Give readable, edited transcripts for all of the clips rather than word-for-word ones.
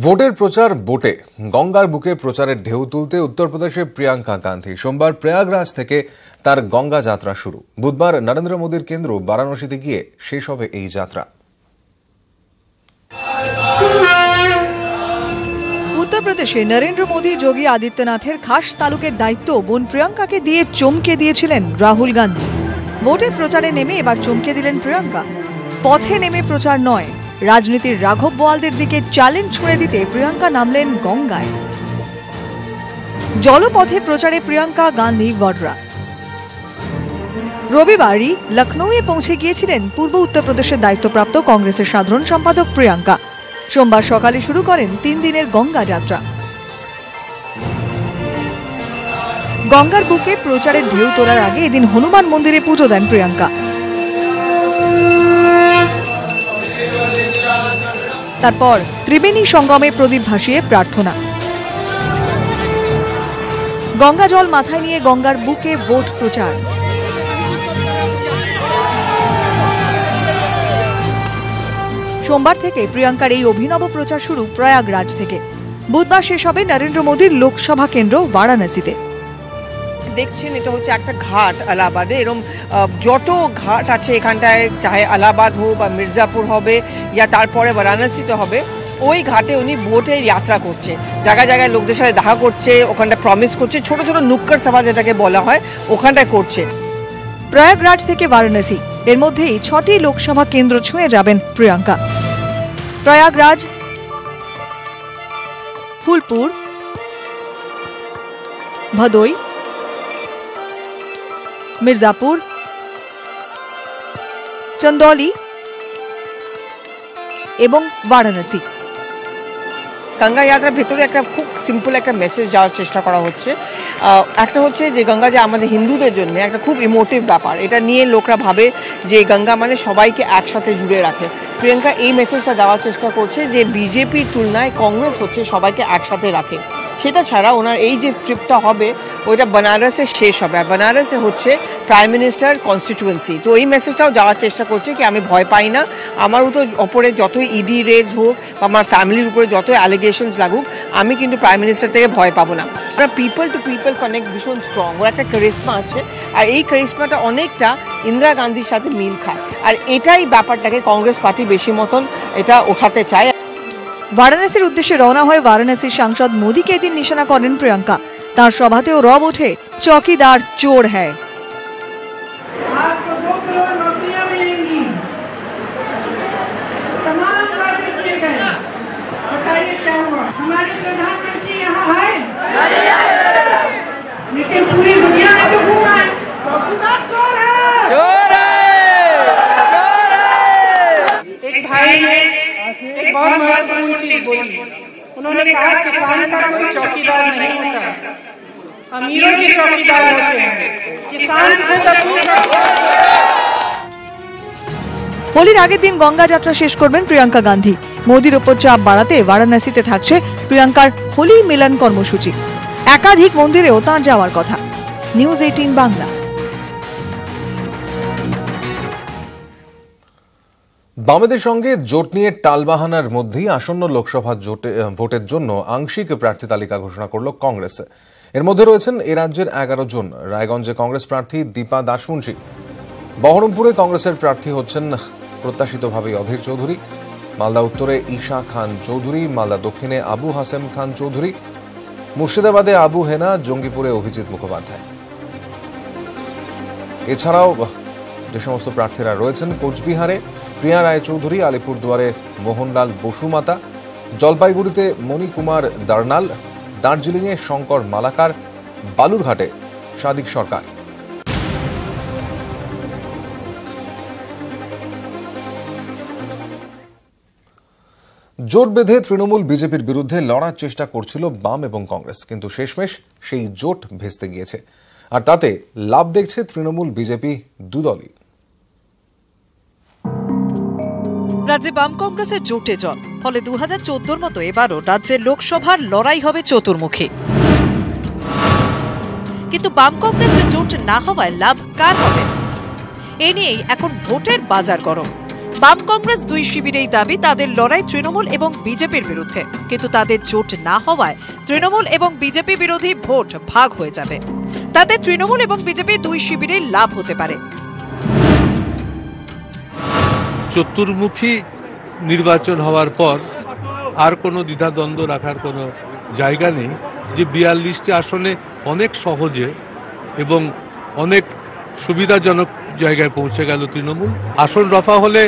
ভোটের প্রচার বোটে গঙ্গার বুকে প্রচারের ঢেউ তুলতে উত্তরপ্রদেশে প্রিয়াঙ্কা গান্ধী সোমবার প্রয়াগরাজ থেকে তার গঙ্গা যাত্রা শুরু। বুধবার নরেন্দ্র মোদীর কেন্দ্র বারাণসীতে গিয়ে শেষ হবে এই যাত্রা। উত্তরপ্রদেশে নরেন্দ্র মোদী যোগী আদিত্যনাথের খাস তালুকের দায়িত্ব বোন প্রিয়াঙ্কাকে দিয়ে চমকে দিয়েছিলেন রাহুল গান্ধী। ভোটের প্রচারে নেমে এবার চমকে দিলেন প্রিয়াঙ্কা। পথে নেমে প্রচার নয়, রাজনীতির রাঘব বোয়ালদের দিকে চ্যালেঞ্জ ছুড়ে দিতে প্রিয়াঙ্কা নামলেন গঙ্গায়। জলপথে প্রচারে প্রিয়াঙ্কা গান্ধী বডরা। রবিবারই লখনৌয়ে পৌঁছে গিয়েছিলেন পূর্ব উত্তরপ্রদেশের দায়িত্বপ্রাপ্ত কংগ্রেসের সাধারণ সম্পাদক প্রিয়াঙ্কা। সোমবার সকালে শুরু করেন 3 দিনের গঙ্গা যাত্রা। গঙ্গার বুকে প্রচারের ঢেউ তোলার আগে এদিন হনুমান মন্দিরে পুজো দেন প্রিয়াঙ্কা। তারপর ত্রিবেণী সঙ্গমে প্রদীপ ভাসিয়ে প্রার্থনা। গঙ্গা জল মাথায় নিয়ে গঙ্গার বুকে ভোট প্রচার। সোমবার থেকে প্রিয়াঙ্কার এই অভিনব প্রচার শুরু প্রয়াগরাজ থেকে। বুধবার শেষ হবে নরেন্দ্র মোদীর লোকসভা কেন্দ্র বারাণসীতে। দেখছেন এটা হচ্ছে একটা ঘাট এলাহাবাদে, এরকম যত ঘাট আছে এখানটায়, চাহে এলাহাবাদ হোক বা মির্জাপুর হবে ইয়া তারপরে বারাণসীতে হবে, ওই ঘাটে উনি বোটের যাত্রা করছে, জায়গায় জায়গায় লোকদের সাথে দেখা করছে, ওখানটা প্রমিস করছে, ছোট ছোট নুক্কড় সভা যেটাকে বলা হয় ওখানটায় করছে। প্রয়াগরাজ থেকে বারাণসী, এর মধ্যেই 6টি লোকসভা কেন্দ্র ছুঁয়ে যাবেন প্রিয়াঙ্কা। প্রয়াগরাজ, ফুলপুর, ভদোই, মির্জাপুর, চন্দৌলি এবং বারাণসী। গঙ্গা যাত্রার ভেতরে একটা খুব সিম্পল একটা মেসেজ যাওয়ার চেষ্টা করা হচ্ছে। একটা হচ্ছে যে গঙ্গা যে আমাদের হিন্দুদের জন্য একটা খুব ইমোটিভ ব্যাপার, এটা নিয়ে লোকরা ভাবে যে গঙ্গা মানে সবাইকে একসাথে জুড়ে রাখে। প্রিয়াঙ্কা এই মেসেজটা দেওয়ার চেষ্টা করছে যে বিজেপির তুলনায় কংগ্রেস হচ্ছে সবাইকে একসাথে রাখে। সেটা ছাড়া ওনার এই যে ট্রিপটা হবে ওইটা বেনারসে শেষ হবে, আর বেনারসে হচ্ছে প্রাইম মিনিস্টার কনস্টিটিউয়েন্সি। তো এই মেসেজটাও যাওয়ার চেষ্টা করছে কি আমি ভয় পাই না, আমার ওপরে যতই ইডি রেজ হোক বা আমার ফ্যামিলির উপরে যতই অ্যালিগেশনস লাগুক, আমি কিন্তু প্রাইম মিনিস্টার থেকে ভয় পাবো না। ওরা পিপল টু পিপল কানেক্ট ভীষণ স্ট্রং, ওর একটা কারিশমা আছে, আর এই কারিশমাটা অনেকটা ইন্দিরা গান্ধীর সাথে মিল খায়, আর এটাই ব্যাপারটাকে কংগ্রেস পার্টি বেশি মতন এটা ওঠাতে চায়। বারাণসীর উদ্দেশ্যে রওনা হয়ে বারাণসীর সাংসদ মোদীকে এদিন নিশানা করেন প্রিয়াঙ্কা। তার সভাতেও রব ওঠে চৌকিদার চোর হ্যায়। बहुत महत्वपूर्ण चीज बोली, उन्होंने कहा किसान का कोई चौकीदार नहीं होता, अमीरों के चौकीदार होते हैं, किसान खुद अपनी। হোলির আগের দিন গঙ্গা যাত্রা শেষ করবেন প্রিয়াঙ্কা গান্ধী। মোদির ওপর চাপ বাড়াতে বারাণসীতে থাকছে প্রিয়াঙ্কার হোলি মিলন কর্মসূচি। একাধিক মন্দিরেও তাঁর যাওয়ার কথা। নিউজ 18 বাংলা। বামেদের সঙ্গে জোট নিয়ে টালবাহানার মধ্যেই আসন্ন লোকসভা ভোটের জন্য আংশিক প্রার্থী তালিকা ঘোষণা করল কংগ্রেস। এর মধ্যে রয়েছেন এ রাজ্যের 11 জন। রায়গঞ্জে কংগ্রেস প্রার্থী দীপা দাসমুন্সী, বহরমপুরে কংগ্রেসের প্রার্থী হচ্ছেন প্রত্যাশিতভাবেই অধীর চৌধুরী, মালদা উত্তরে ঈশা খান চৌধুরী, মালদা দক্ষিণে আবু হাসেম খান চৌধুরী, মুর্শিদাবাদে আবু হেনা, জঙ্গিপুরে অভিজিৎ মুখোপাধ্যায়। এছাড়াও যে সমস্ত প্রার্থীরা রয়েছেন কোচবিহারে প্রিয়া রায় চৌধুরী, আলিপুরদুয়ারে মোহনলাল বসুমাতা, জলপাইগুড়িতে মণিকুমার দার্নাল, দার্জিলিংয়ে শঙ্কর মালাকার, বালুরঘাটে সাদিক সরকার। জোট বেঁধে তৃণমূল বিজেপির বিরুদ্ধে লড়ার চেষ্টা করছিল বাম এবং কংগ্রেস, কিন্তু শেষমেশ সেই জোট ভেস্তে গিয়েছে, আর তাতে লাভ দেখছে তৃণমূল বিজেপি দুদলই। রাজ্যে বাম কংগ্রেসের জোটে জল, ফলে 2014 মতো এবারও রাজ্যের লোকসভার লড়াই হবে চতুর্মুখী। কিন্তু বাম কংগ্রেসের জোট না হওয়ায় লাভ কার হবে, এ নিয়েই এখন ভোটের বাজার গরম। বাম কংগ্রেস দুই শিবিরেই দাবি তাদের লড়াই তৃণমূল এবং বিজেপির বিরুদ্ধে, কিন্তু তাদের জোট না হওয়ায় তৃণমূল এবং বিজেপি বিরোধী ভোট ভাগ হয়ে যাবে। তাতে তৃণমূল এবং বিজেপি দুই শিবিরেই লাভ হতে পারে। চতুর্মুখী নির্বাচন হওয়ার পর আর কোনো দ্বিধাদ্বন্দ্ব রাখার কোনো জায়গা নেই যে 42টি আসনে অনেক সহজে এবং অনেক সুবিধাজনক জায়গায় পৌঁছে গেল তৃণমূল। আসন রফা হলে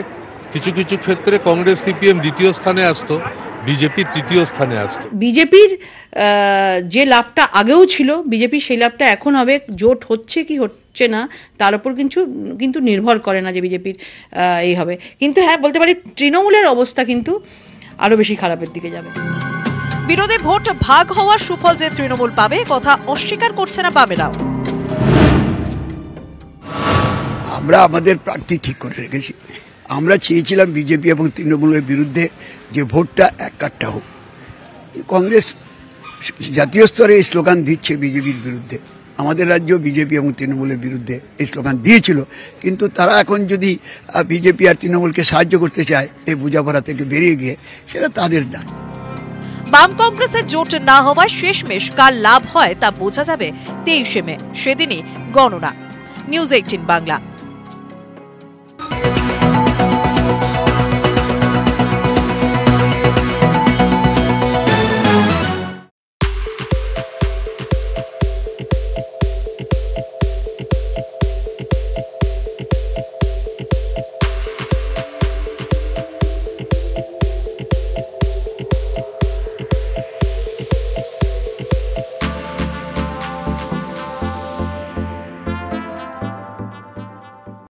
কিছু কিছু ক্ষেত্রে কংগ্রেস সিপিএম দ্বিতীয় স্থানে আসতো, বিজেপি তৃতীয় স্থানে আসতো। বিজেপির যে লাভটা আগেও ছিল, বিজেপি সেই লাভটা এখন হবে। জোট হচ্ছে কি হচ্ছে না তার উপর কিন্তু নির্ভর করে না যে বিজেপির এই হবে। কিন্তু হ্যাঁ, বলতে পারি তৃণমূলের অবস্থা কিন্তু আরো বেশি খারাপের দিকে যাবে। বিরোধী ভোট ভাগ হওয়ার সুফল যে তৃণমূল পাবে কথা অস্বীকার করছে না বামেরাও। আমরা আমাদের প্রার্থী ঠিক করে রেখেছি। আমরা চেয়েছিলাম বিজেপি এবং তৃণমূলের বিরুদ্ধে যে ভোটটা এক কাট্টা হোক। কংগ্রেস জাতীয় স্তরে এই স্লোগান দিচ্ছে বিজেপির বিরুদ্ধে, আমাদের রাজ্য বিজেপি এবং তৃণমূলের বিরুদ্ধে এই স্লোগান দিয়েছিল। কিন্তু তারা এখন যদি বিজেপি আর তৃণমূলকে সাহায্য করতে চায় এই বোঝাপড়া থেকে বেরিয়ে গিয়ে, সেটা তাদের দান। বাম কংগ্রেসের জোট না হওয়ায় শেষমেশ কার লাভ হয় তা বোঝা যাবে 23শে মে, সেদিনই গণনা। নিউজ 18 বাংলা।